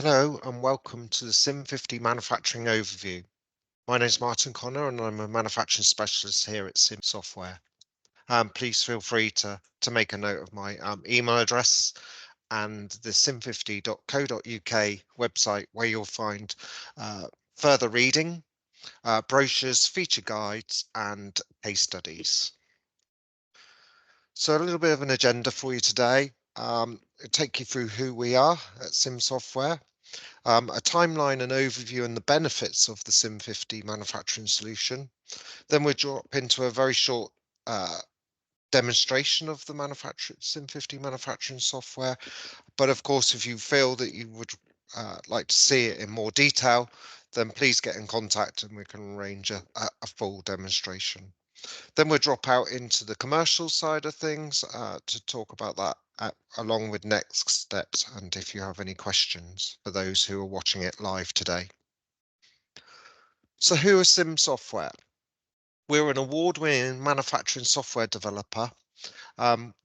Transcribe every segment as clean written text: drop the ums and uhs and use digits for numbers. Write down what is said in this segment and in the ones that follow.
Hello and welcome to the CIm50 Manufacturing Overview. My name is Martin Connor and I'm a manufacturing specialist here at CIM Software. Please feel free to make a note of my email address and the CIm50.co.uk website where you'll find further reading, brochures, feature guides and case studies. So a little bit of an agenda for you today. I'll take you through who we are at CIM Software. A timeline and overview and the benefits of the CIm50 manufacturing solution. Then we'll drop into a very short demonstration of the CIm50 manufacturing software. But of course, if you feel that you would like to see it in more detail, then please get in contact and we can arrange a full demonstration. Then we'll drop out into the commercial side of things to talk about that along with next steps and if you have any questions for those who are watching it live today. So who is CIM Software? We're an award-winning manufacturing software developer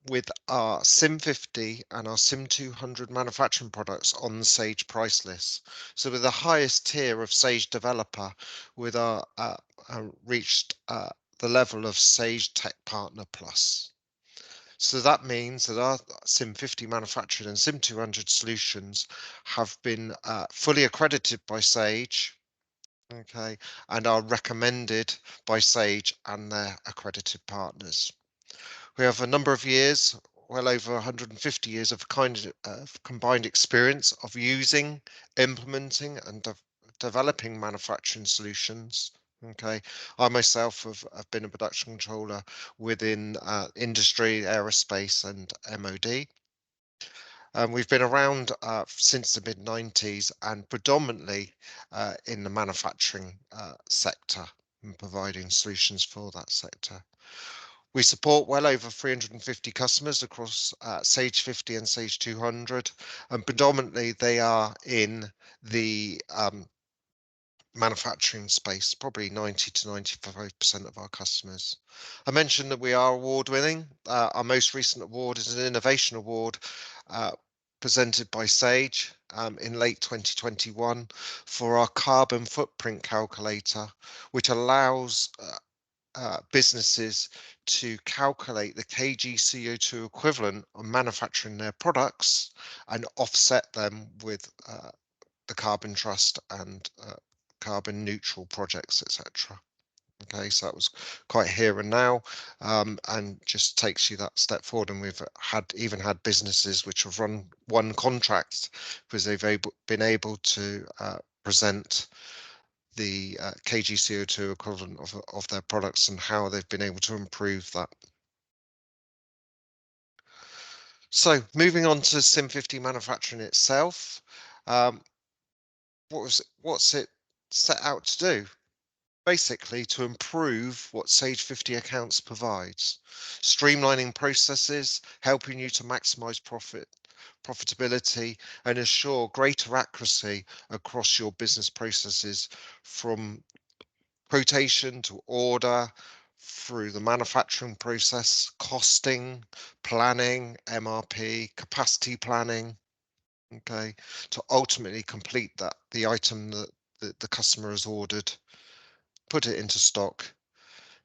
with our CIm50 and our CIm200 manufacturing products on the Sage price list. So we're the highest tier of Sage developer with our reached the level of Sage Tech Partner Plus. So that means that our CIm50 manufacturing and CIm200 solutions have been fully accredited by Sage, okay, and are recommended by Sage and their accredited partners. We have a number of years, well over 150 years of combined experience of using, implementing and developing manufacturing solutions. Okay, I myself have been a production controller within industry, aerospace and MOD. We've been around since the mid-90s and predominantly in the manufacturing sector and providing solutions for that sector. We support well over 350 customers across Sage 50 and Sage 200, and predominantly they are in the manufacturing space, probably 90 to 95% of our customers. I mentioned that we are award winning. Our most recent award is an innovation award presented by Sage in late 2021 for our carbon footprint calculator, which allows businesses to calculate the kg CO2 equivalent of manufacturing their products and offset them with the carbon trust and carbon neutral projects, etc. Okay, so that was quite here and now, and just takes you that step forward. And we've even had businesses which have won contracts because they've been able to present the kg CO2 equivalent of their products and how they've been able to improve that. So moving on to CIM50 manufacturing itself, what's it set out to do? Basically to improve what Sage 50 Accounts provides, streamlining processes, helping you to maximize profitability and ensure greater accuracy across your business processes from quotation to order, through the manufacturing process, costing, planning, MRP, capacity planning, okay, to ultimately complete the item that the customer has ordered, put it into stock,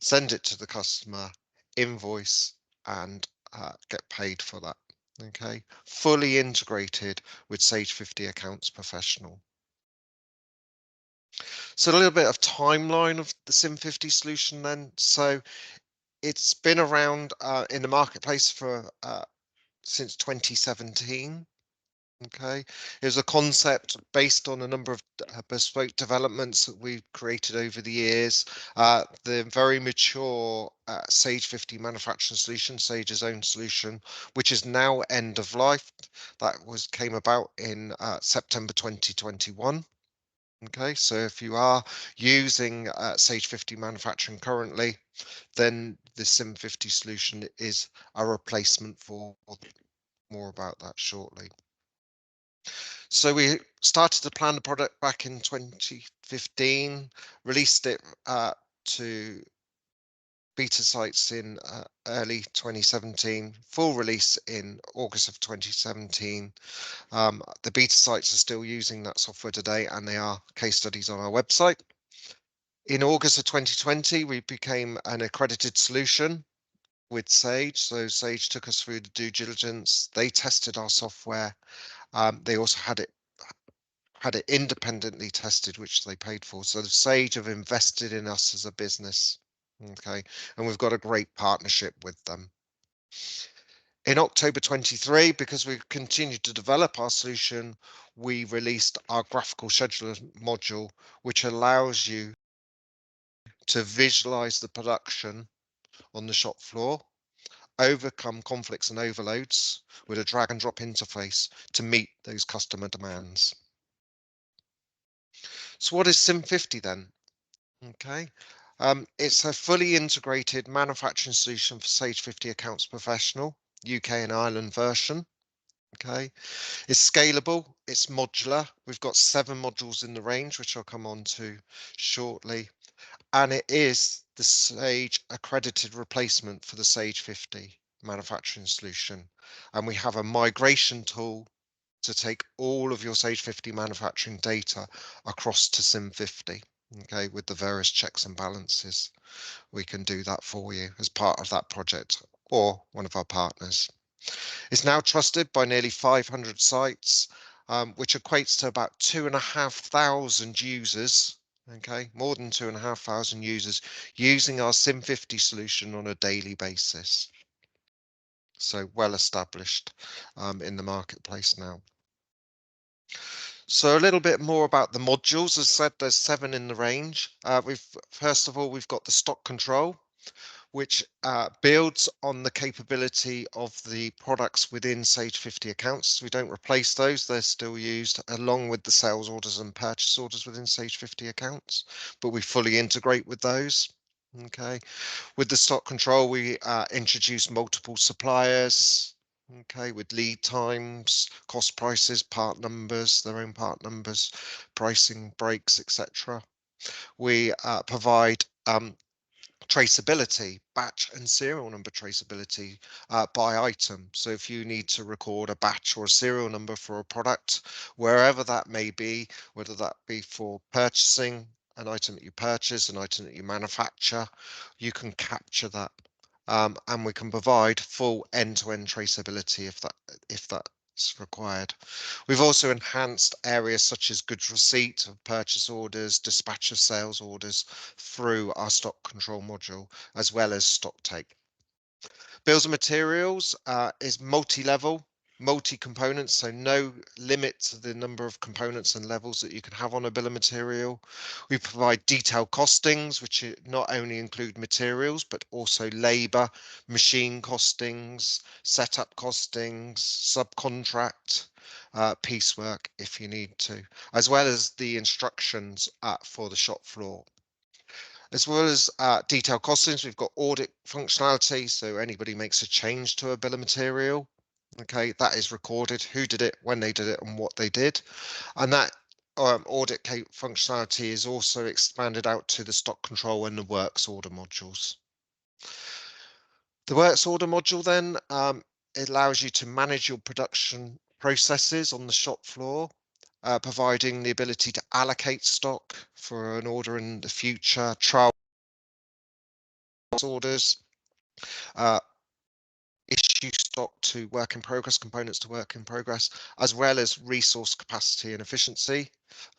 send it to the customer, invoice, and get paid for that. Okay, fully integrated with Sage 50 Accounts Professional. So a little bit of timeline of the CIM50 solution then. So it's been around in the marketplace for since 2017. Okay, it was a concept based on a number of bespoke developments that we've created over the years. The very mature Sage 50 manufacturing solution, Sage's own solution, which is now end of life. That came about in September 2021. Okay, so if you are using Sage 50 manufacturing currently, then the CIM50 solution is a replacement for. More about that shortly. So we started to plan the product back in 2015, released it to beta sites in early 2017, full release in August of 2017. The beta sites are still using that software today, and they are case studies on our website. In August of 2020, we became an accredited solution with Sage. So Sage took us through the due diligence. They tested our software. They also had it independently tested, which they paid for. So Sage have invested in us as a business. Okay, and we've got a great partnership with them. In October 23, because we've continued to develop our solution, we released our graphical scheduler module, which allows you to visualize the production on the shop floor, overcome conflicts and overloads with a drag and drop interface to meet those customer demands. So what is CIm50 then? Okay, it's a fully integrated manufacturing solution for Sage 50 Accounts Professional, UK and Ireland version. Okay, it's scalable, it's modular. We've got 7 modules in the range, which I'll come on to shortly. And it is the Sage accredited replacement for the Sage 50 manufacturing solution. And we have a migration tool to take all of your Sage 50 manufacturing data across to CIm50. Okay, with the various checks and balances. We can do that for you as part of that project or one of our partners. It's now trusted by nearly 500 sites, which equates to about 2,500 users. Okay, more than 2,500 users using our CIm50 solution on a daily basis. So well established in the marketplace now. So a little bit more about the modules. As I said, there's 7 in the range. First of all, we've got the stock control, which builds on the capability of the products within Sage 50 accounts. We don't replace those, they're still used along with the sales orders and purchase orders within Sage 50 accounts, but we fully integrate with those. Okay, with the stock control, we introduce multiple suppliers. Okay, with lead times, cost prices, part numbers, their own part numbers, pricing breaks, etc. We provide traceability, batch and serial number traceability by item. So if you need to record a batch or a serial number for a product, wherever that may be, whether that be for purchasing an item that you purchase, an item that you manufacture, you can capture that. And we can provide full end-to-end traceability if that's required. We've also enhanced areas such as goods receipt of purchase orders, dispatch of sales orders through our stock control module, as well as stock take. Bills of materials is multi-level, multi-components, so no limit to the number of components and levels that you can have on a bill of material. We provide detailed costings, which not only include materials, but also labour, machine costings, setup costings, subcontract, piecework if you need to, as well as the instructions for the shop floor. As well as detailed costings, we've got audit functionality. So anybody makes a change to a bill of material, okay, that is recorded, who did it, when they did it, and what they did. And that audit functionality is also expanded out to the stock control and the works order modules. The works order module then, it allows you to manage your production processes on the shop floor, providing the ability to allocate stock for an order in the future, trial orders, issue stock to work in progress, components to work in progress, as well as resource capacity and efficiency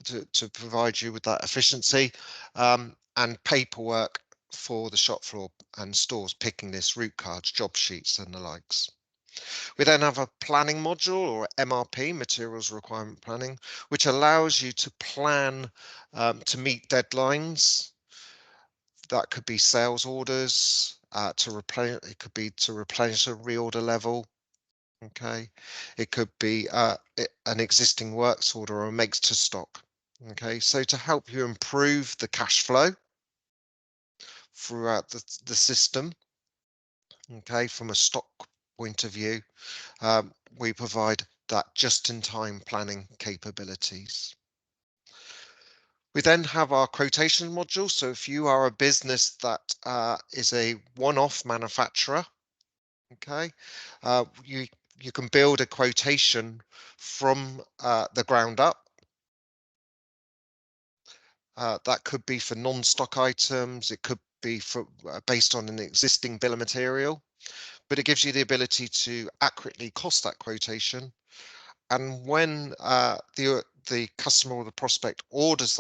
to provide you with that efficiency, and paperwork for the shop floor and stores, picking this, route cards, job sheets and the likes. We then have a planning module, or MRP, materials requirement planning, which allows you to plan to meet deadlines. That could be sales orders, to replenish. It could be to replenish a reorder level. Okay, it could be an existing works order or a makes to stock. Okay, so to help you improve the cash flow throughout the system. Okay, from a stock point of view, we provide that just-in-time planning capabilities. We then have our quotation module. So if you are a business that is a one-off manufacturer, okay, you can build a quotation from the ground up. That could be for non-stock items. It could be for based on an existing bill of material, but it gives you the ability to accurately cost that quotation. And when the customer or the prospect orders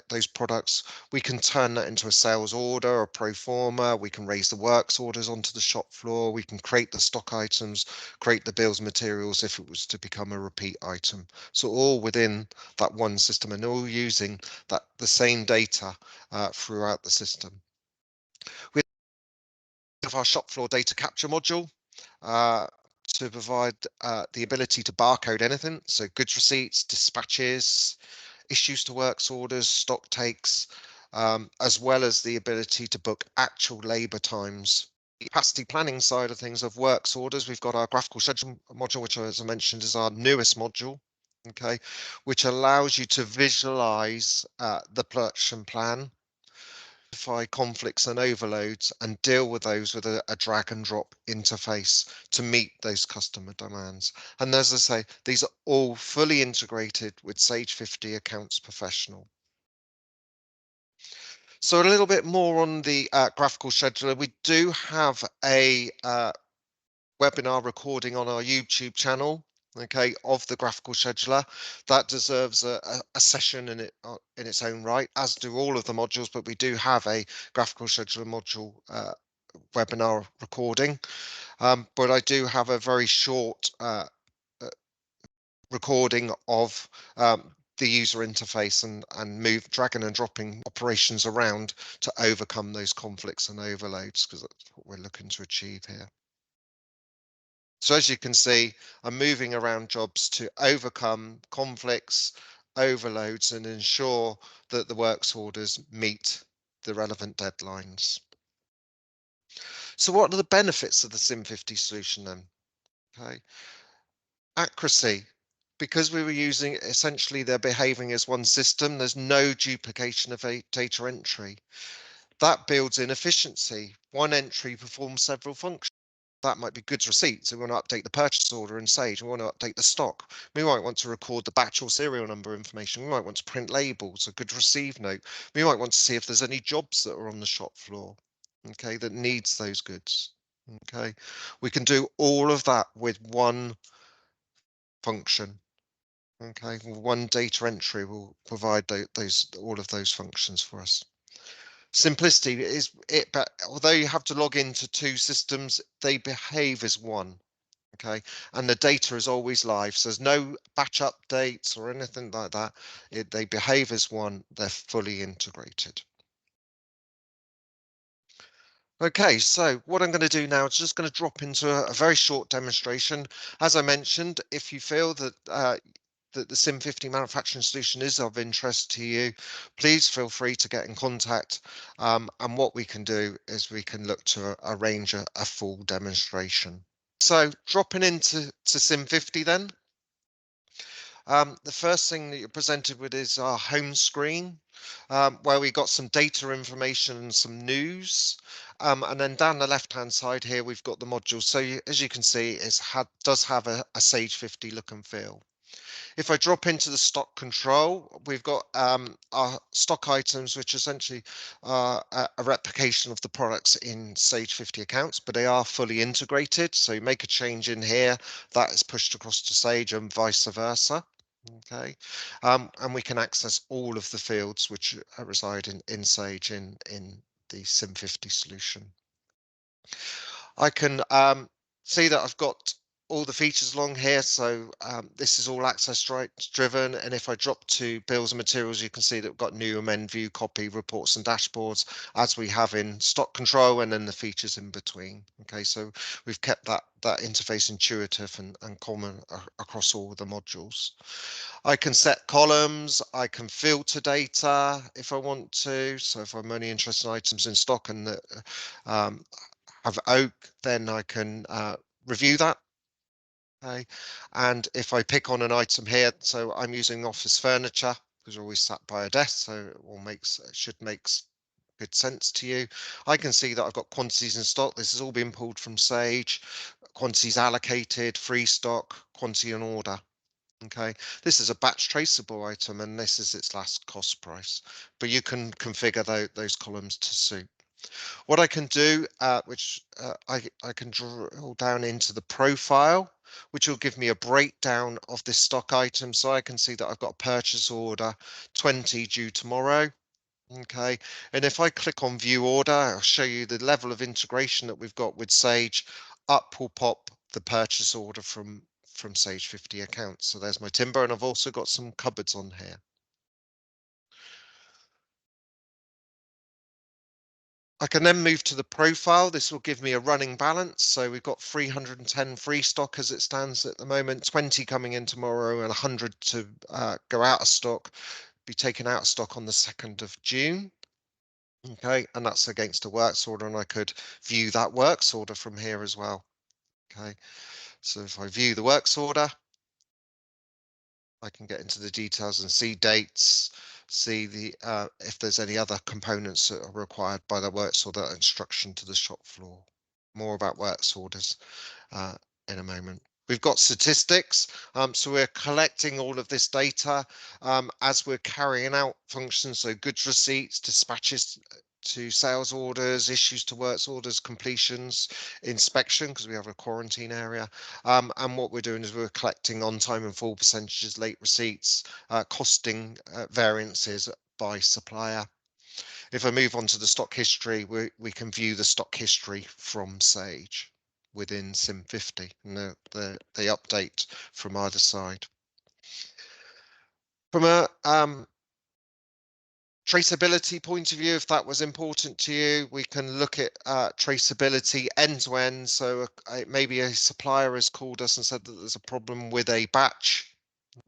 those products, we can turn that into a sales order, a pro forma. We can raise the works orders onto the shop floor. We can create the stock items, create the bills of materials if it was to become a repeat item. So all within that one system, and all using the same data throughout the system. We have our shop floor data capture module. To provide the ability to barcode anything, so goods receipts, dispatches, issues to works orders, stock takes, as well as the ability to book actual labour times. The capacity planning side of things of works orders, we've got our graphical schedule module, which, as I mentioned, is our newest module, okay, which allows you to visualise the production plan, identify conflicts and overloads, and deal with those with a drag and drop interface to meet those customer demands. And as I say, these are all fully integrated with Sage 50 Accounts Professional. So a little bit more on the graphical scheduler. We do have a webinar recording on our YouTube channel, okay, of the graphical scheduler. That deserves a session in its own right, as do all of the modules, but we do have a graphical scheduler module webinar recording. But I do have a very short recording of the user interface and dragging and dropping operations around to overcome those conflicts and overloads, because that's what we're looking to achieve here. So as you can see, I'm moving around jobs to overcome conflicts, overloads, and ensure that the works orders meet the relevant deadlines. So what are the benefits of the CIm50 solution then? Okay. Accuracy. Because we were using, essentially they're behaving as one system, there's no duplication of data entry. That builds in efficiency. One entry performs several functions. That might be goods receipts. So we want to update the purchase order in Sage. We want to update the stock. We might want to record the batch or serial number information. We might want to print labels, a goods received note. We might want to see if there's any jobs that are on the shop floor, okay, that needs those goods. Okay, we can do all of that with one function. Okay, one data entry will provide all of those functions for us. Simplicity is it, but although you have to log into two systems, they behave as one. Okay, and the data is always live, so there's no batch updates or anything like that. They behave as one, they're fully integrated. Okay, so what I'm going to do now is just going to drop into a very short demonstration. As I mentioned, if you feel that that the CIm50 manufacturing solution is of interest to you, please feel free to get in contact. And what we can do is we can look to arrange a full demonstration. So dropping into CIm50 then. The first thing that you're presented with is our home screen, where we got some data information and some news. And then down the left-hand side here, we've got the module. So as you can see, it does have a Sage 50 look and feel. If I drop into the stock control, we've got our stock items, which essentially are a replication of the products in Sage 50 accounts, but they are fully integrated. So you make a change in here, that is pushed across to Sage and vice versa. Okay, and we can access all of the fields which reside in Sage in the CIm50 solution. I can see that I've got all the features along here. So this is all access rights driven. And if I drop to bills and materials, you can see that we've got new, amend, view, copy, reports and dashboards as we have in stock control, and then the features in between. Okay, so we've kept that interface intuitive and common across all the modules. I can set columns, I can filter data if I want to. So if I'm only interested in items in stock and that have oak, then I can review that. Okay, and if I pick on an item here, so I'm using office furniture, because you're always sat by a desk, so it should make good sense to you. I can see that I've got quantities in stock. This has all been pulled from Sage. Quantities allocated, free stock, quantity in order. Okay, this is a batch traceable item and this is its last cost price, but you can configure those columns to suit. What I can do, I can drill down into the profile, which will give me a breakdown of this stock item. So I can see that I've got a purchase order 20 due tomorrow. Okay, and if I click on view order, I'll show you the level of integration that we've got with Sage. Up will pop the purchase order from Sage 50 accounts. So there's my timber, and I've also got some cupboards on here. I can then move to the profile. This will give me a running balance. So we've got 310 free stock as it stands at the moment, 20 coming in tomorrow and 100 to go out of stock, be taken out of stock on the 2nd of June. Okay, and that's against a works order, and I could view that works order from here as well. Okay, so if I view the works order, I can get into the details and see dates, see if there's any other components that are required by the works order instruction to the shop floor. More about works orders in a moment. We've got statistics, so we're collecting all of this data as we're carrying out functions, so goods receipts, dispatches to sales orders, issues to works orders, completions, inspection, because we have a quarantine area. And what we're doing is we're collecting on time and full percentages, late receipts, costing variances by supplier. If I move on to the stock history, we can view the stock history from Sage within CIm50, and they update from either side. From a traceability point of view, if that was important to you, we can look at traceability end to end. So maybe a supplier has called us and said that there's a problem with a batch.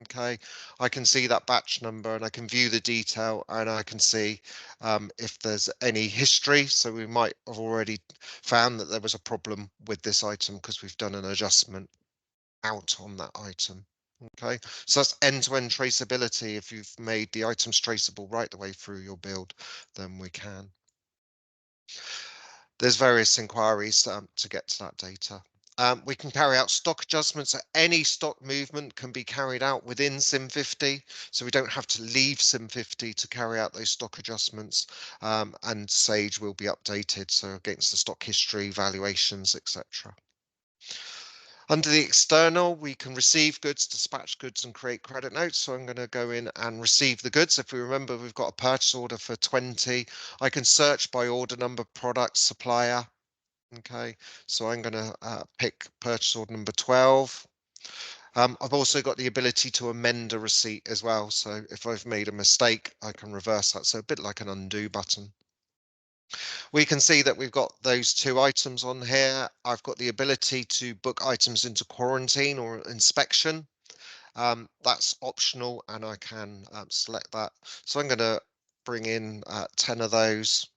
Okay, I can see that batch number and I can view the detail and I can see if there's any history. So we might have already found that there was a problem with this item because we've done an adjustment out on that item. Okay, so that's end-to-end traceability. If you've made the items traceable right the way through your build, then we can. There's various inquiries to get to that data. We can carry out stock adjustments. So any stock movement can be carried out within CIm50, so we don't have to leave CIm50 to carry out those stock adjustments. And Sage will be updated, so against the stock history, valuations, etc. Under the external, we can receive goods, dispatch goods, and create credit notes. So I'm going to go in and receive the goods. If we remember, we've got a purchase order for 20. I can search by order number, product, supplier. Okay, so I'm going to pick purchase order number 12. I've also got the ability to amend a receipt as well. So if I've made a mistake, I can reverse that. So a bit like an undo button. We can see that we've got those two items on here. I've got the ability to book items into quarantine or inspection. That's optional and I can select that. So I'm going to bring in 10 of those.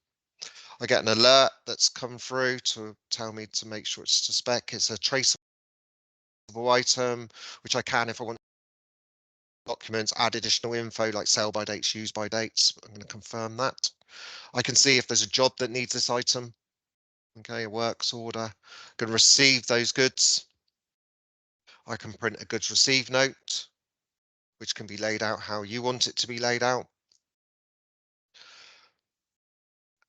I get an alert that's come through to tell me to make sure it's to spec. It's a traceable item, which I can, if I want documents, add additional info like sell by dates, use by dates. I'm going to confirm that. I can see if there's a job that needs this item. Okay, a works order. I'm going to receive those goods. I can print a goods received note, which can be laid out how you want it to be laid out.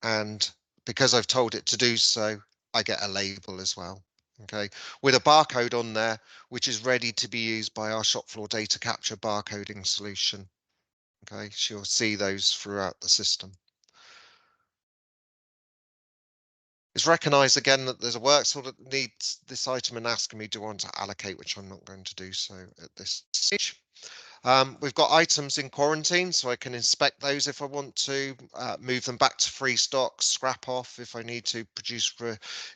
And because I've told it to do so, I get a label as well. Okay, with a barcode on there, which is ready to be used by our shop floor data capture barcoding solution. Okay, so you'll see those throughout the system. It's recognised again that there's a works order that needs this item and asking me do I want to allocate, which I'm not going to do so at this stage. We've got items in quarantine, so I can inspect those if I want to, move them back to free stock, scrap off if I need to, produce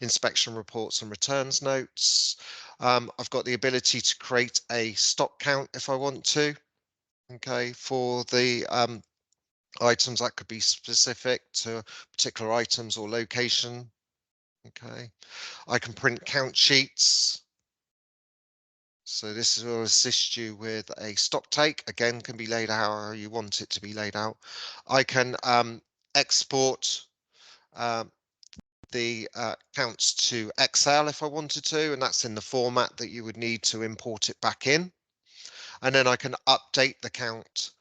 inspection reports and returns notes. I've got the ability to create a stock count if I want to. Okay, for the items that could be specific to particular items or location. Okay, I can print count sheets. So this will assist you with a stock take. Again, can be laid out how you want it to be laid out. I can export um, the counts to Excel if I wanted to, and that's in the format that you would need to import it back in. And then I can update the count,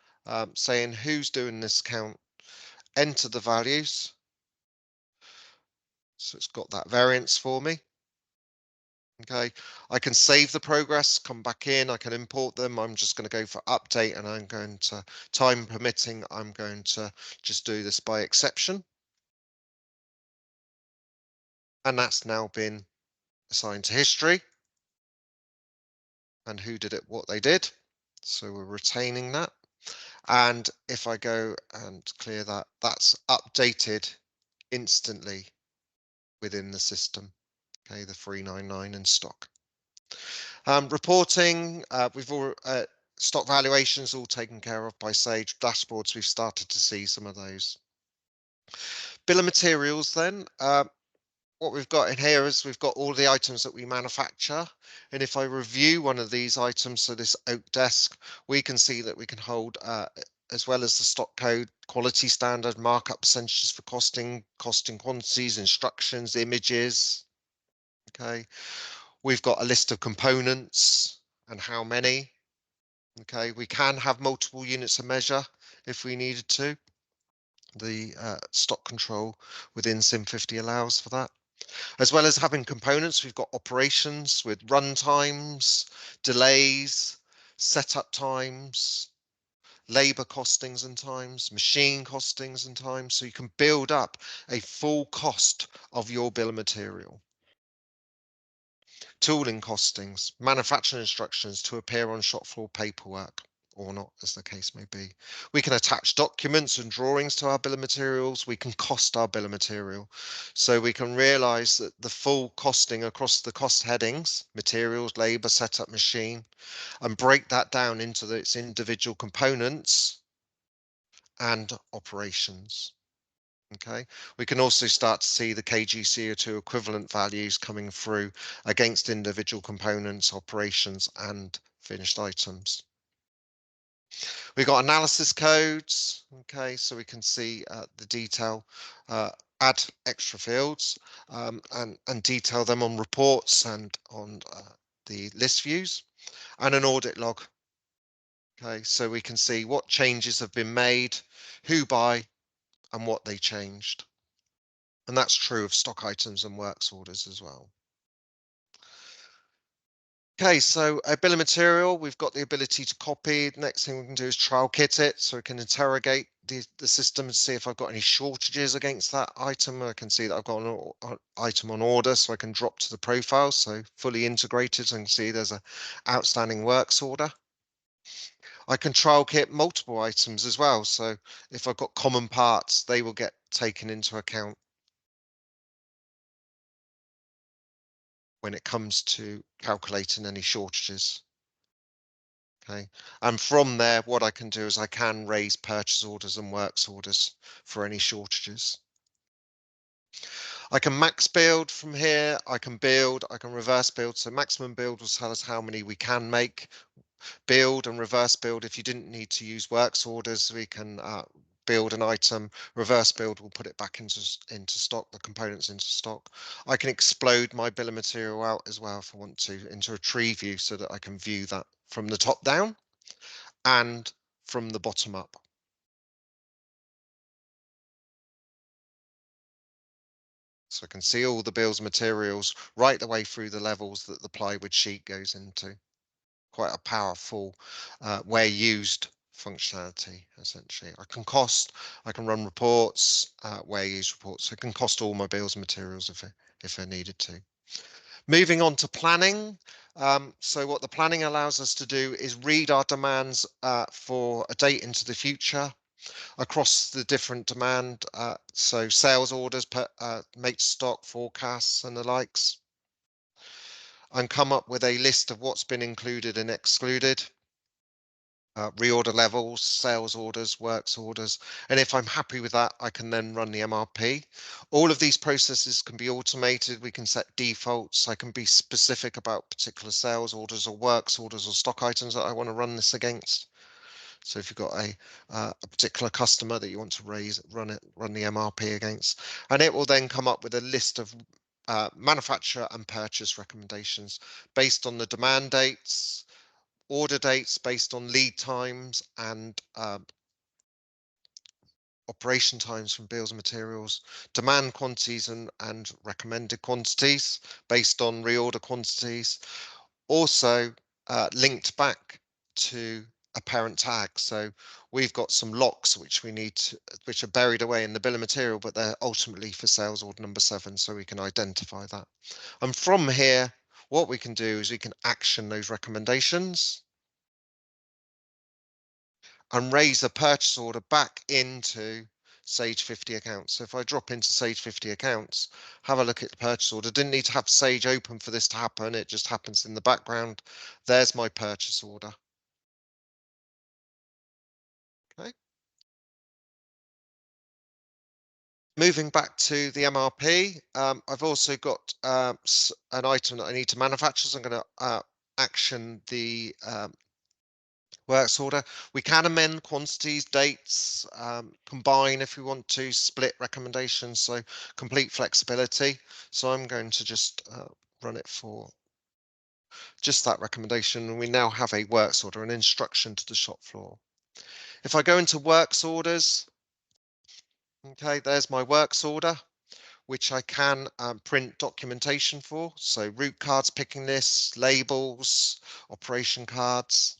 saying who's doing this count, enter the values. So it's got that variance for me. Okay, I can save the progress, come back in, I can import them. I'm just going to go for update, and I'm going to, time permitting, I'm going to just do this by exception. And that's now been assigned to history and who did it, what they did. So we're retaining that. And if I go and clear that, that's updated instantly within the system. Okay, the 399 in stock. Reporting, we've all stock valuations all taken care of by Sage dashboards. We've started to see some of those. Bill of materials then. What we've got in here is we've got all the items that we manufacture. And if I review one of these items, so this oak desk, we can see that we can hold, as well as the stock code, quality standard, markup percentages for costing, costing quantities, instructions, images. Okay. We've got a list of components and how many. Okay, we can have multiple units of measure if we needed to. The stock control within CIm50 allows for that. As well as having components, we've got operations with run times, delays, setup times, labor costings and times, machine costings and times. So you can build up a full cost of your bill of material. Tooling costings, manufacturing instructions to appear on shop floor paperwork, or not, as the case may be. We can attach documents and drawings to our bill of materials. We can cost our bill of material. So we can realize that the full costing across the cost headings, materials, labor, setup, machine, and break that down into its individual components and operations. Okay, we can also start to see the KG CO2 equivalent values coming through against individual components, operations, and finished items. We've got analysis codes. Okay, so we can see the detail, add extra fields, and detail them on reports and on the list views, and an audit log. Okay, so we can see what changes have been made, who by, and what they changed. And that's true of stock items and works orders as well. Okay, so a bill of material, we've got the ability to copy. The next thing we can do is trial kit it, so we can interrogate the system and see if I've got any shortages against that item. I can see that I've got an item on order, so I can drop to the profile, so fully integrated, and see there's a outstanding works order. I can trial kit multiple items as well, so if I've got common parts, they will get taken into account when it comes to calculating any shortages. Okay, and from there, what I can do is I can raise purchase orders and works orders for any shortages. I can max build from here. I can build, I can reverse build. So maximum build will tell us how many we can make. Build and reverse build. If you didn't need to use works orders, we can build an item. Reverse build will put it back into stock, the components into stock. I can explode my bill of material out as well if I want to, into a tree view, so that I can view that from the top down and from the bottom up. So I can see all the bills materials right the way through the levels that the plywood sheet goes into. Quite a powerful where used functionality, essentially. I can cost, I can run reports, where used reports. So I can cost all my bills and materials if I needed to. Moving on to planning. So what the planning allows us to do is read our demands for a date into the future across the different demand, so sales orders, make to stock, forecasts, and the likes, and come up with a list of what's been included and excluded. reorder levels, sales orders, works orders. And if I'm happy with that, I can then run the MRP. All of these processes can be automated. We can set defaults. I can be specific about particular sales orders or works orders or stock items that I want to run this against. So if you've got a particular customer that you want to run the MRP against, and it will then come up with a list of manufacturer and purchase recommendations based on the demand dates, order dates based on lead times and operation times from bills and materials, demand quantities and recommended quantities based on reorder quantities, also linked back to a parent tag. So we've got some locks which which are buried away in the bill of material, but they're ultimately for sales order number 7, so we can identify that. And from here, what we can do is we can action those recommendations and raise a purchase order back into Sage 50 accounts. So if I drop into Sage 50 accounts, have a look at the purchase order, didn't need to have Sage open for this to happen. It just happens in the background. There's my purchase order. Okay. Moving back to the MRP, I've also got an item that I need to manufacture. So I'm going to action the works order. We can amend quantities, dates, combine if we want to, split recommendations, so complete flexibility. So I'm going to just run it for just that recommendation. And we now have a works order, an instruction to the shop floor. If I go into works orders, okay, there's my works order, which I can print documentation for. So route cards, picking lists, labels, operation cards.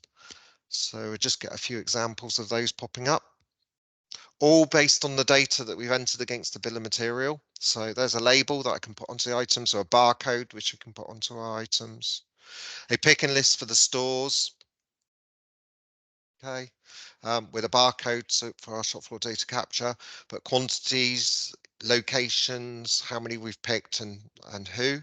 So just get a few examples of those popping up, all based on the data that we've entered against the bill of material. So there's a label that I can put onto the items, or a barcode which we can put onto our items, a picking list for the stores, okay, with a barcode so for our shop floor data capture, but quantities, locations, how many we've picked and who.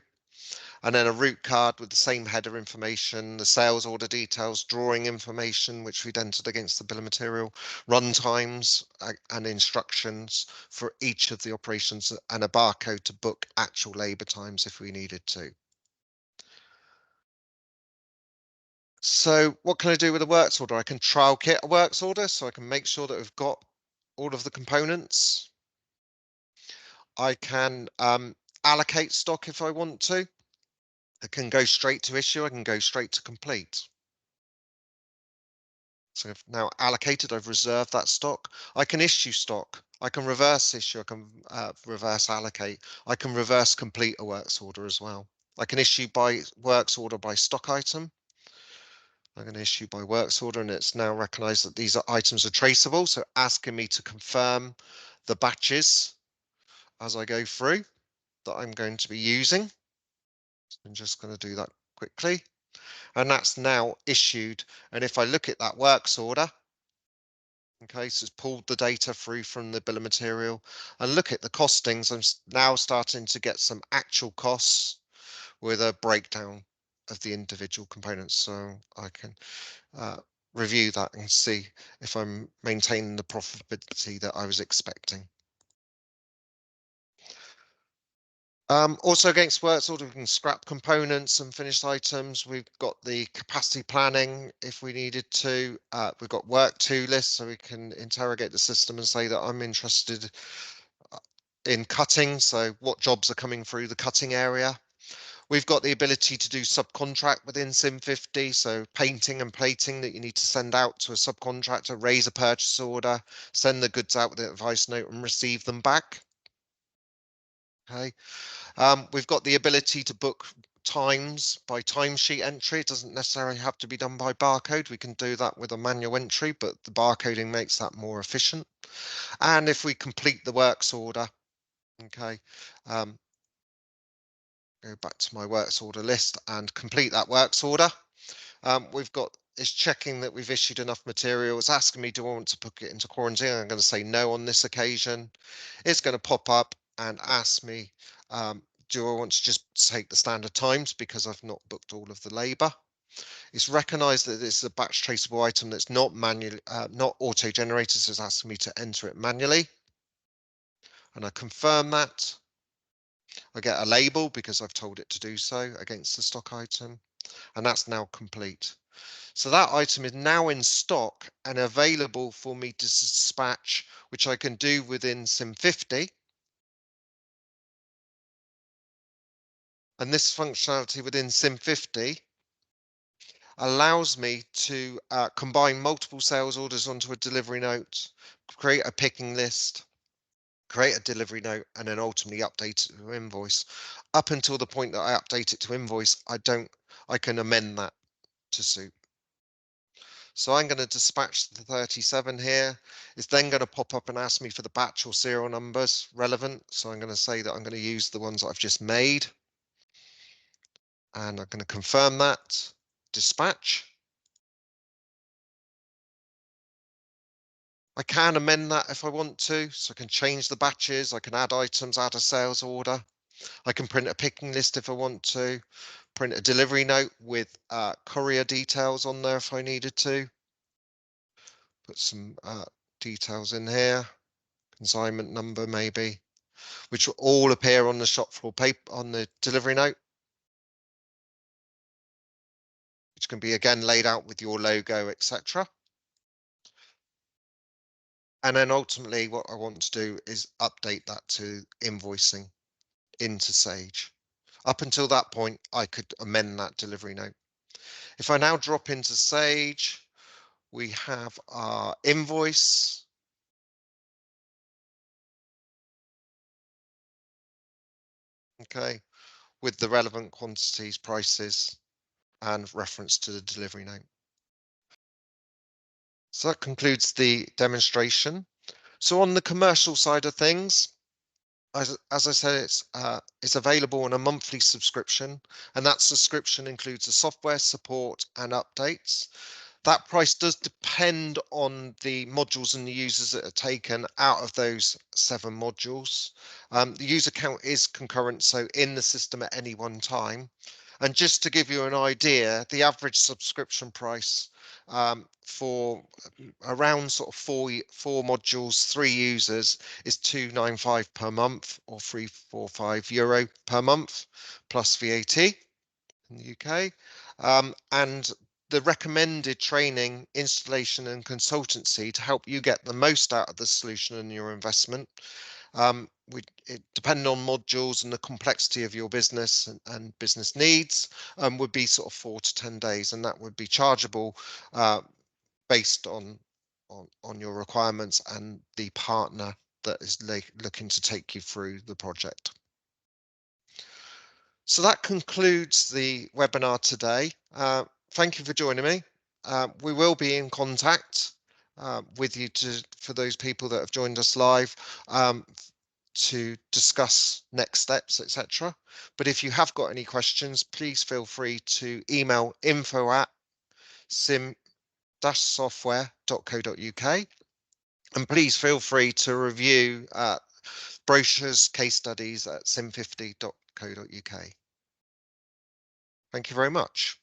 And then a route card with the same header information, the sales order details, drawing information, which we'd entered against the bill of material, run times and instructions for each of the operations, and a barcode to book actual labour times if we needed to. So what can I do with a works order? I can trial kit a works order, so I can make sure that we've got all of the components. I can allocate stock if I want to. I can go straight to issue, I can go straight to complete. So I've now allocated, I've reserved that stock. I can issue stock. I can reverse issue, I can reverse allocate. I can reverse complete a works order as well. I can issue by works order by stock item. I'm going to issue by works order, and it's now recognized that these items are traceable. So asking me to confirm the batches as I go through that I'm going to be using. So I'm just going to do that quickly. And that's now issued. And if I look at that works order, okay, so it's pulled the data through from the bill of material and look at the costings. I'm now starting to get some actual costs with a breakdown of the individual components. So I can review that and see if I'm maintaining the profitability that I was expecting. Also against works order, we can scrap components and finished items. We've got the capacity planning if we needed to. We've got work to lists, so we can interrogate the system and say that I'm interested in cutting. So what jobs are coming through the cutting area? We've got the ability to do subcontract within CIm50, so painting and plating that you need to send out to a subcontractor, raise a purchase order, send the goods out with an advice note and receive them back. Okay. We've got the ability to book times by timesheet entry. It doesn't necessarily have to be done by barcode. We can do that with a manual entry, but the barcoding makes that more efficient. And if we complete the works order, okay, go back to my works order list and complete that works order. We've got is checking that we've issued enough material. It's asking me, do I want to put it into quarantine? I'm going to say no on this occasion. It's going to pop up and ask me, do I want to just take the standard times because I've not booked all of the labour? It's recognized that it's a batch traceable item that's not manually, not auto-generated, so it's asking me to enter it manually. And I confirm that. I get a label because I've told it to do so against the stock item, and that's now complete. So that item is now in stock and available for me to dispatch, which I can do within CIm50. And this functionality within CIm50 allows me to combine multiple sales orders onto a delivery note, create a picking list, create a delivery note, and then ultimately update it to invoice. Up until the point that I update it to invoice, I can amend that to suit. So I'm going to dispatch the 37 here. It's then going to pop up and ask me for the batch or serial numbers relevant. So I'm going to say that I'm going to use the ones that I've just made. And I'm going to confirm that. Dispatch. I can amend that if I want to. So I can change the batches. I can add items, add a sales order. I can print a picking list if I want to. Print a delivery note with courier details on there if I needed to. Put some details in here. Consignment number maybe, which will all appear on the shop floor paper on the delivery note, which can be again laid out with your logo, etc. And then ultimately what I want to do is update that to invoicing into Sage. Up until that point, I could amend that delivery note. If I now drop into Sage, we have our invoice. Okay, with the relevant quantities, prices, and reference to the delivery note. So that concludes the demonstration. So on the commercial side of things, as I said, it's available on a monthly subscription, and that subscription includes the software support and updates. That price does depend on the modules and the users that are taken out of those 7 modules. The user count is concurrent, so in the system at any one time. And just to give you an idea, the average subscription price for around sort of four modules, 3 users is 295 per month, or €345 per month plus VAT in the UK. And the recommended training, installation and consultancy to help you get the most out of the solution and your investment, depending on modules and the complexity of your business and business needs, would be sort of 4 to 10 days, and that would be chargeable based on your requirements and the partner that is looking to take you through the project. So that concludes the webinar today. Thank you for joining me. We will be in contact with you for those people that have joined us live to discuss next steps, etc. But if you have got any questions, please feel free to email info@cim-software.co.uk, and please feel free to review brochures, case studies at cim50.co.uk. Thank you very much.